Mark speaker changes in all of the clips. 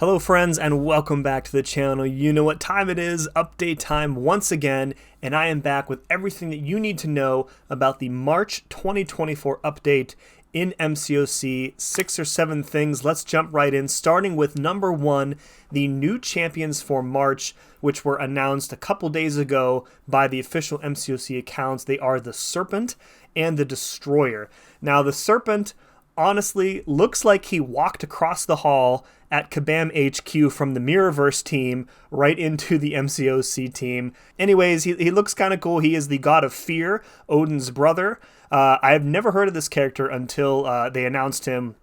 Speaker 1: Hello friends and welcome back to the channel. You know what time it is, update time once again, and I am back with everything that you need to know about the March 2024 update in MCOC. 6 or 7 things, let's jump right in, starting with number 1, the new champions for March, which were announced a couple days ago by the official MCOC accounts. They are the Serpent and the Destroyer. Now the Serpent honestly looks like he walked across the hall at Kabam HQ from the Mirrorverse team right into the MCOC team. Anyways, he looks kind of cool. He is the god of fear, Odin's brother. I have never heard of this character until they announced him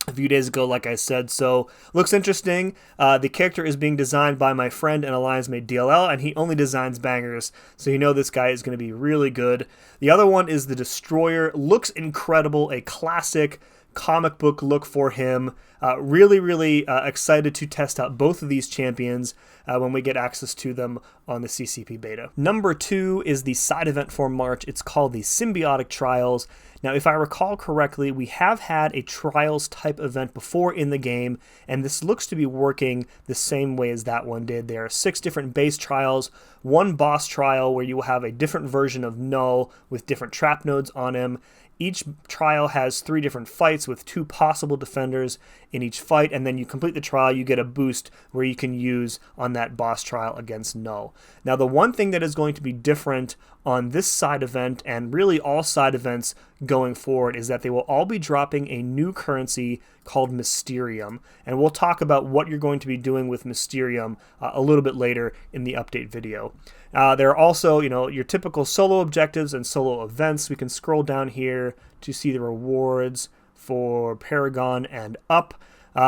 Speaker 1: a few days ago, like I said, so looks interesting. The character is being designed by my friend and Alliance Mate DLL, and he only designs bangers, so you know this guy is going to be really good. The other one is the Destroyer. Looks incredible, a classic comic book look for him. Really excited to test out both of these champions when we get access to them on the CCP beta. Number 2 is the side event for March. It's called the Symbiotic Trials. Now, if I recall correctly, we have had a Trials type event before in the game, and this looks to be working the same way as that one did. There are 6 different base trials, 1 boss trial where you will have a different version of Null with different trap nodes on him. Each trial has 3 different fights with 2 possible defenders in each fight, and then you complete the trial, you get a boost where you can use on that boss trial against Null. Now, the one thing that is going to be different on this side event, and really all side events going forward, is that they will all be dropping a new currency called Mysterium, and we'll talk about what you're going to be doing with Mysterium a little bit later in the update video. There are also, your typical solo objectives and solo events. We can scroll down here to see the rewards for Paragon and up.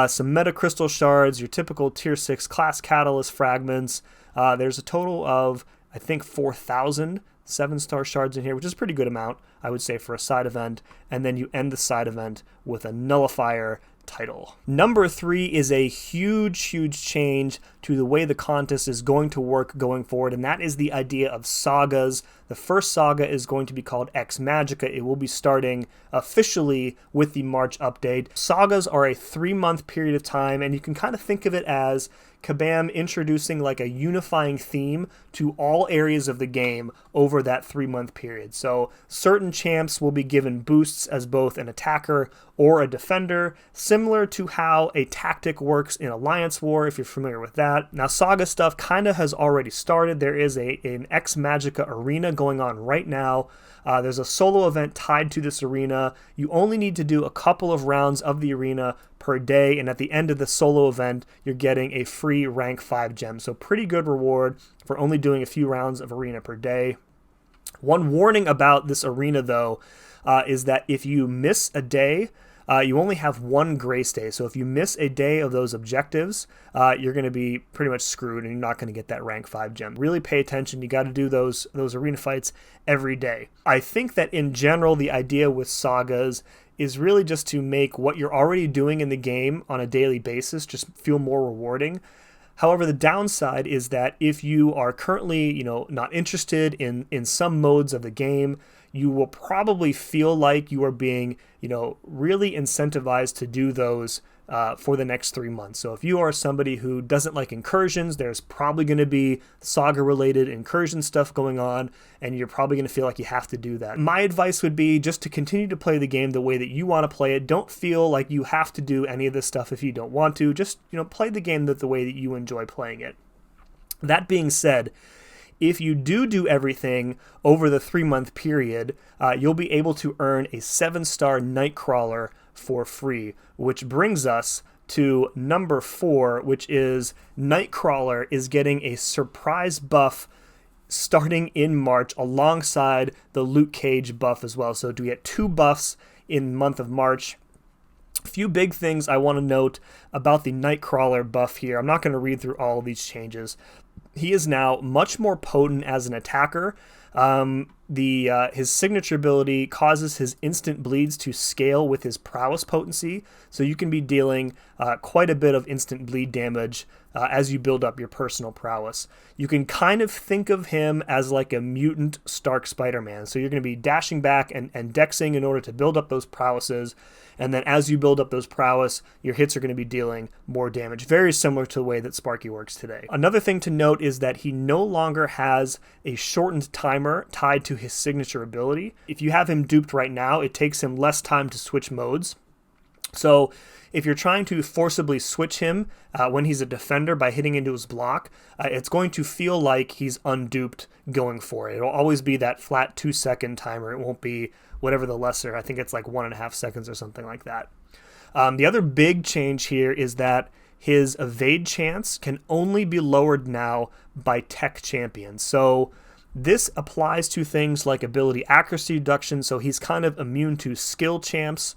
Speaker 1: Some Meta Crystal Shards, your typical Tier 6 Class Catalyst fragments. There's a total of, I think, 4,000 7-star shards in here, which is a pretty good amount, I would say, for a side event. And then you end the side event with a Nullifier title. Number 3 is a huge change to the way the contest is going to work going forward, and that is the idea of sagas. The first saga is going to be called X-MAGICA. It will be starting officially with the March update. Sagas are a 3-month period of time, and you can kind of think of it as Kabam introducing like a unifying theme to all areas of the game over that 3-month period. So certain champs will be given boosts as both an attacker or a defender, similar to how a tactic works in Alliance War, if you're familiar with that. Now, Saga stuff kind of has already started. There is an X-MAGICA arena going on right now. There's a solo event tied to this arena. You only need to do a couple of rounds of the arena per day, and at the end of the solo event, you're getting a free rank 5 gem. So pretty good reward for only doing a few rounds of arena per day. One warning about this arena, though, is that if you miss a day, you only have 1 grace day. So if you miss a day of those objectives, you're going to be pretty much screwed and you're not going to get that rank 5 gem. Really pay attention. You got to do those arena fights every day. I think that in general, the idea with sagas is really just to make what you're already doing in the game on a daily basis just feel more rewarding. However, the downside is that if you are currently, not interested in some modes of the game, you will probably feel like you are being, really incentivized to do those for the next 3 months. So if you are somebody who doesn't like incursions, there's probably going to be saga-related incursion stuff going on, and you're probably going to feel like you have to do that. My advice would be just to continue to play the game the way that you want to play it. Don't feel like you have to do any of this stuff if you don't want to. Just, play the game the way that you enjoy playing it. That being said, if you do everything over the 3-month period, you'll be able to earn a 7-star Nightcrawler for free, which brings us to number 4, which is Nightcrawler is getting a surprise buff starting in March alongside the Luke Cage buff as well. So do we get 2 buffs in the month of March? A few big things I want to note about the Nightcrawler buff here. I'm not going to read through all of these changes, he is now much more potent as an attacker. His signature ability causes his instant bleeds to scale with his prowess potency, so you can be dealing quite a bit of instant bleed damage as you build up your personal prowess. You can kind of think of him as like a mutant Stark Spider-Man, so you're going to be dashing back and dexing in order to build up those prowesses, and then as you build up those prowess, your hits are going to be dealing more damage, very similar to the way that Sparky works today. Another thing to note is that he no longer has a shortened timer tied to his signature ability. If you have him duped right now, it takes him less time to switch modes. So if you're trying to forcibly switch him when he's a defender by hitting into his block, it's going to feel like he's unduped going for it. It'll always be that flat 2-second timer. It won't be whatever the lesser. I think it's like 1.5 seconds or something like that. The other big change here is that his evade chance can only be lowered now by tech champions. So this applies to things like ability accuracy reduction, so he's kind of immune to skill champs,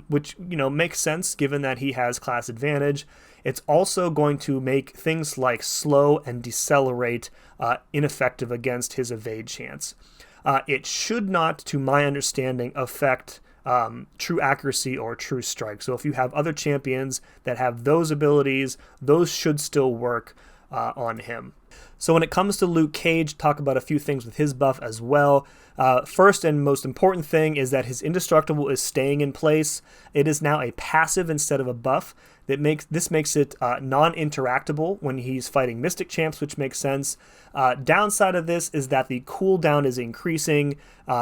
Speaker 1: which makes sense given that he has class advantage. It's also going to make things like slow and decelerate ineffective against his evade chance. It should not, to my understanding, affect true accuracy or true strike. So if you have other champions that have those abilities, those should still work on him. So when it comes to Luke Cage, talk about a few things with his buff as well. First and most important thing is that his indestructible is staying in place. It is now a passive instead of a buff. This makes it non-interactable when he's fighting Mystic Champs, which makes sense. Downside of this is that the cooldown is increasing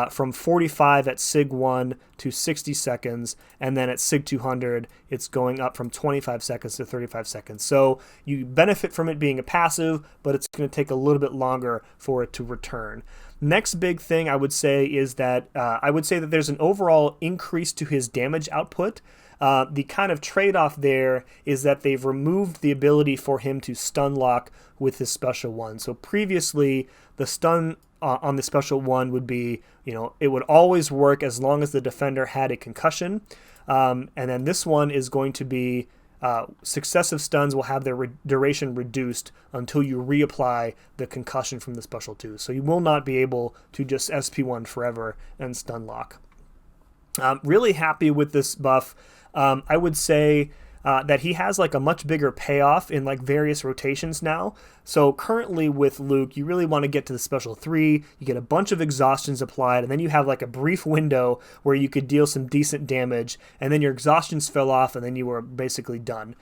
Speaker 1: from 45 at Sig 1 to 60 seconds, and then at Sig 200, it's going up from 25 seconds to 35 seconds. So you benefit from it being a passive, but it's going to take a little bit longer for it to return. Next big thing I would say is that there's an overall increase to his damage output. The kind of trade-off there is that they've removed the ability for him to stun lock with his special one. So previously, the stun on the special one would be, it would always work as long as the defender had a concussion. And then this one is going to be successive stuns will have their duration reduced until you reapply the concussion from the special 2. So you will not be able to just SP1 forever and stun lock. Really happy with this buff. I would say that he has like a much bigger payoff in like various rotations now. So currently with Luke, you really want to get to the special 3, you get a bunch of exhaustions applied, and then you have like a brief window where you could deal some decent damage, and then your exhaustions fell off, and then you were basically done.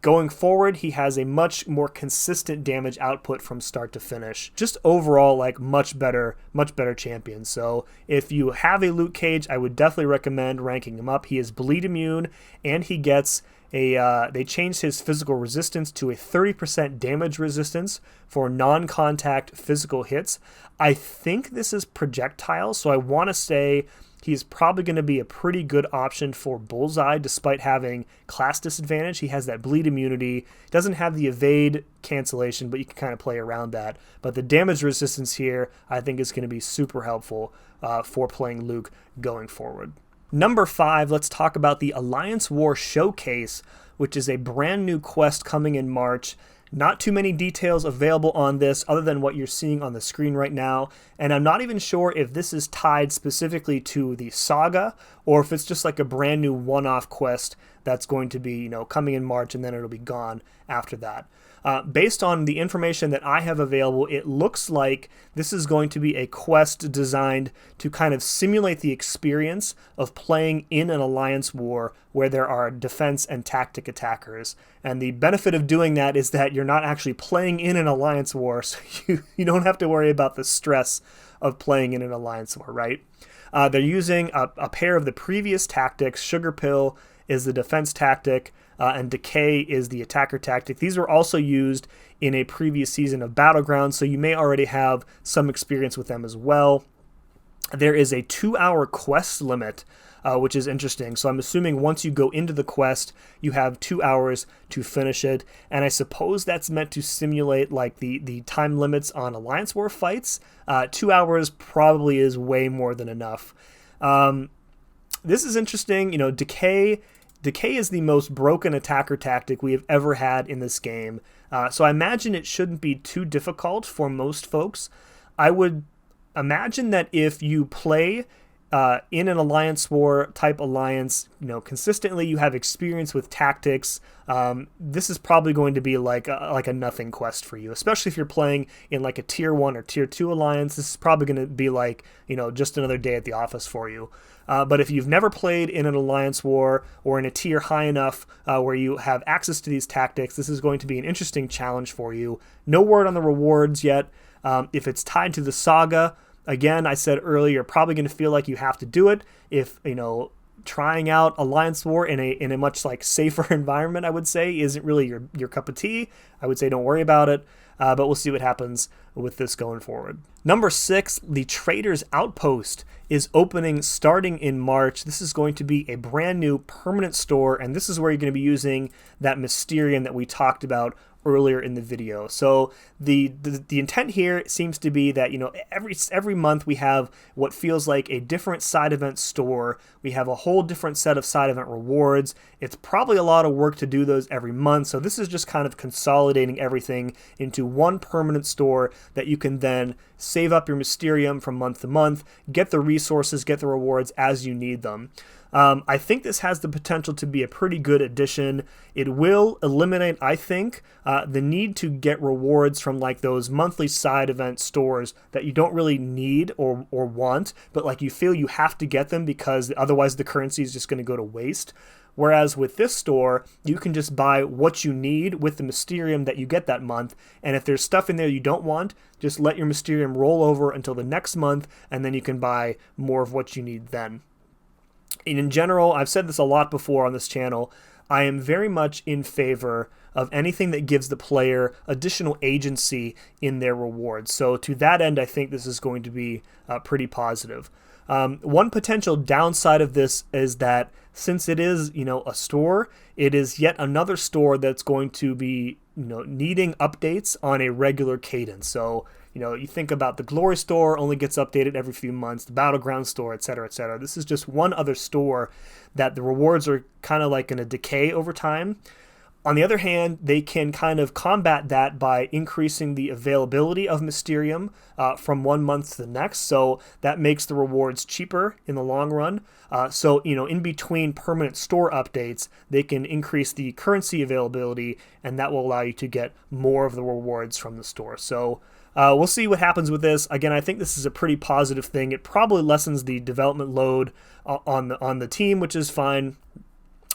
Speaker 1: Going forward, he has a much more consistent damage output from start to finish. Just overall, like much better champion. So if you have a Luke Cage, I would definitely recommend ranking him up. He is bleed immune, and he gets they changed his physical resistance to a 30% damage resistance for non-contact physical hits. I think this is projectile, so I want to say he's probably going to be a pretty good option for Bullseye despite having class disadvantage. He has that bleed immunity. Doesn't have the evade cancellation, but you can kind of play around that. But the damage resistance here I think is going to be super helpful for playing Luke going forward. Number 5, let's talk about the Alliance War Showcase, which is a brand new quest coming in March. Not too many details available on this other than what you're seeing on the screen right now, and I'm not even sure if this is tied specifically to the saga or if it's just like a brand new one-off quest that's going to be, coming in March and then it'll be gone after that. Based on the information that I have available, it looks like this is going to be a quest designed to kind of simulate the experience of playing in an alliance war where there are defense and tactic attackers. And the benefit of doing that is that you're not actually playing in an alliance war, so you don't have to worry about the stress of playing in an alliance war, right? They're using a pair of the previous tactics. Sugar Pill is the defense tactic, and Decay is the attacker tactic. These were also used in a previous season of Battlegrounds, so you may already have some experience with them as well. There is a 2-hour quest limit, which is interesting. So I'm assuming once you go into the quest, you have 2 hours to finish it. And I suppose that's meant to simulate like the time limits on Alliance War fights. 2 hours probably is way more than enough. This is interesting. Decay Decay is the most broken attacker tactic we have ever had in this game, so I imagine it shouldn't be too difficult for most folks. I would imagine that if you play in an Alliance War type alliance, consistently, you have experience with tactics, this is probably going to be like a nothing quest for you, especially if you're playing in like a tier 1 or tier 2 alliance. This is probably going to be like, just another day at the office for you. But if you've never played in an Alliance War or in a tier high enough where you have access to these tactics, this is going to be an interesting challenge for you. No word on the rewards yet. If it's tied to the saga, again, I said earlier, you're probably going to feel like you have to do it. If, trying out Alliance War in a much like safer environment, I would say, isn't really your cup of tea, I would say don't worry about it. But we'll see what happens with this going forward. Number 6, the Trader's Outpost is opening starting in March. This is going to be a brand new permanent store, and this is where you're going to be using that Mysterium that we talked about earlier in the video. So the intent here seems to be that every month we have what feels like a different side event store. We have a whole different set of side event rewards. It's probably a lot of work to do those every month. So this is just kind of consolidating everything into one permanent store that you can then save up your Mysterium from month to month, get the resources, get the rewards as you need them. I think this has the potential to be a pretty good addition. It will eliminate, I think, the need to get rewards from like those monthly side event stores that you don't really need or want, but like you feel you have to get them because otherwise the currency is just going to go to waste. Whereas with this store, you can just buy what you need with the Mysterium that you get that month, and if there's stuff in there you don't want, just let your Mysterium roll over until the next month, and then you can buy more of what you need then. And in general, I've said this a lot before on this channel, I am very much in favor of anything that gives the player additional agency in their rewards. So to that end, I think this is going to be pretty positive. One potential downside of this is that since it is, a store, it is yet another store that's going to be, needing updates on a regular cadence. So, you think about the Glory Store only gets updated every few months, the Battleground Store, etc., etc. This is just one other store that the rewards are kind of like going to decay over time. On the other hand, they can kind of combat that by increasing the availability of Mysterium from one month to the next. So that makes the rewards cheaper in the long run. So, in between permanent store updates, they can increase the currency availability, and that will allow you to get more of the rewards from the store. So we'll see what happens with this. Again, I think this is a pretty positive thing. It probably lessens the development load on the team, which is fine.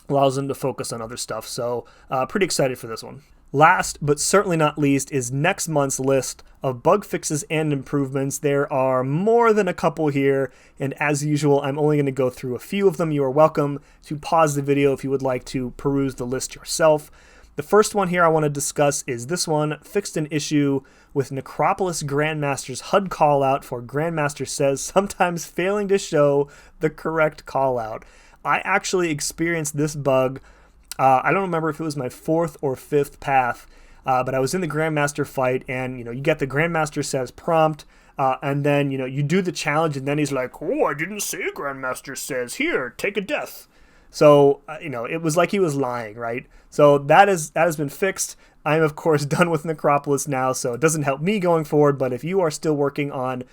Speaker 1: Allows them to focus on other stuff. So pretty excited for this one. Last, but certainly not least, is next month's list of bug fixes and improvements. There are more than a couple here, and as usual, I'm only going to go through a few of them. You are welcome to pause the video if you would like to peruse the list yourself. The first one here I want to discuss is this one, fixed an issue with Necropolis Grandmaster's HUD callout for Grandmaster says sometimes failing to show the correct callout. I actually experienced this bug. I don't remember if it was my 4th or 5th path, but I was in the Grandmaster fight, and you get the Grandmaster says prompt, and then you do the challenge, and then he's like, "Oh, I didn't say Grandmaster says. Here, take a death." So it was like he was lying, right? So that has been fixed. I am, of course, done with Necropolis now, so it doesn't help me going forward, but if you are still working on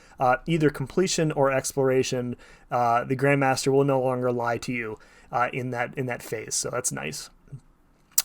Speaker 1: either completion or exploration, the Grandmaster will no longer lie to you in that phase, so that's nice.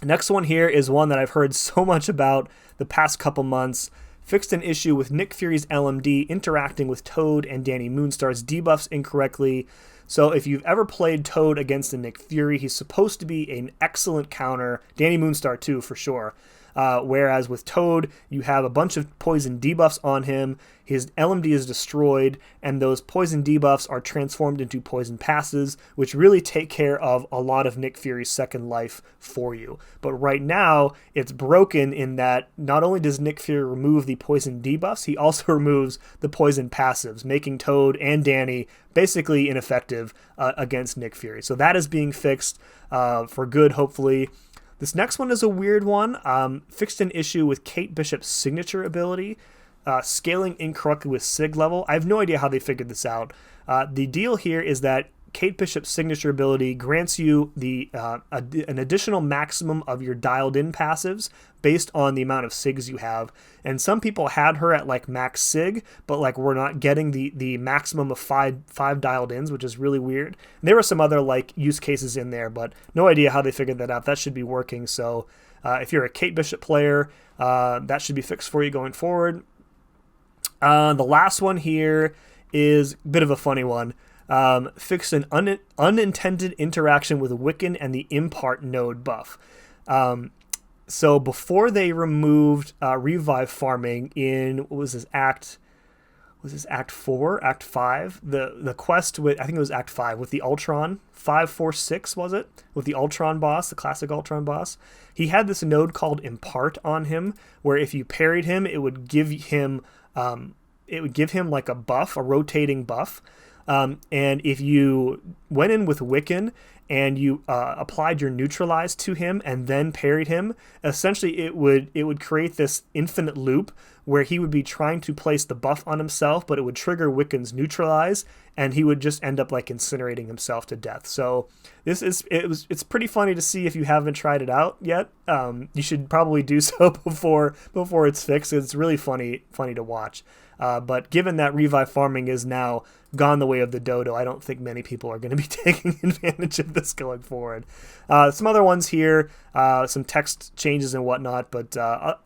Speaker 1: Next one here is one that I've heard so much about the past couple months. Fixed an issue with Nick Fury's LMD interacting with Toad and Danny Moonstar's debuffs incorrectly. So if you've ever played Toad against a Nick Fury, he's supposed to be an excellent counter. Danny Moonstar too, for sure. Whereas with Toad, you have a bunch of poison debuffs on him, his LMD is destroyed, and those poison debuffs are transformed into poison passes, which really take care of a lot of Nick Fury's second life for you. But right now, it's broken in that not only does Nick Fury remove the poison debuffs, he also removes the poison passives, making Toad and Danny basically ineffective against Nick Fury. So that is being fixed for good, hopefully. This next one is a weird one. Fixed an issue with Kate Bishop's signature ability, scaling incorrectly with Sig level. I have no idea how they figured this out. The deal here is that Kate Bishop's signature ability grants you an additional maximum of your dialed in passives based on the amount of SIGs you have. And some people had her at like max SIG, but like we're not getting the maximum of five dialed ins, which is really weird. And there were some other like use cases in there, but no idea how they figured that out. That should be working. So if you're a Kate Bishop player, that should be fixed for you going forward. The last one here is a bit of a funny one. Fixed an unintended interaction with Wiccan and the impart node buff. So before they removed revive farming in, what was this act? Was this Act 4, Act 5? The quest with, I think it was Act 5 with the Ultron, 546 was it? With the Ultron boss, the classic Ultron boss. He had this node called Impart on him, where if you parried him, it would give him like a buff, a rotating buff. And if you went in with Wiccan and you applied your neutralize to him and then parried him, essentially it would create this infinite loop where he would be trying to place the buff on himself, but it would trigger Wiccan's neutralize, and he would just end up like incinerating himself to death. So it's pretty funny to see. If you haven't tried it out yet, you should probably do so before it's fixed. It's really funny to watch. But given that revive farming is now gone the way of the dodo, I don't think many people are going to be taking advantage of this going forward. Some other ones here, some text changes and whatnot, but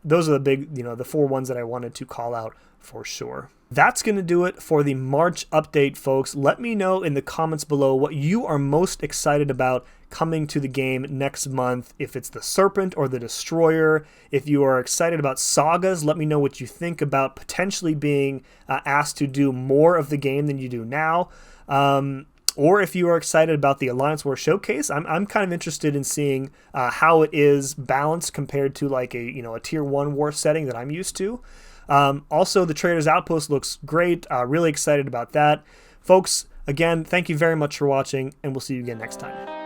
Speaker 1: those are the big, the 4 ones that I wanted to call out for sure. That's going to do it for the March update, folks. Let me know in the comments below what you are most excited about coming to the game next month. If it's the Serpent or the Destroyer. If you are excited about Sagas, let me know what you think about potentially being asked to do more of the game than you do now. Or if you are excited about the Alliance War Showcase, I'm kind of interested in seeing how it is balanced compared to like a tier 1 war setting that I'm used to. Also, the Trader's Outpost looks great. Really excited about that. Folks, again, thank you very much for watching, and we'll see you again next time.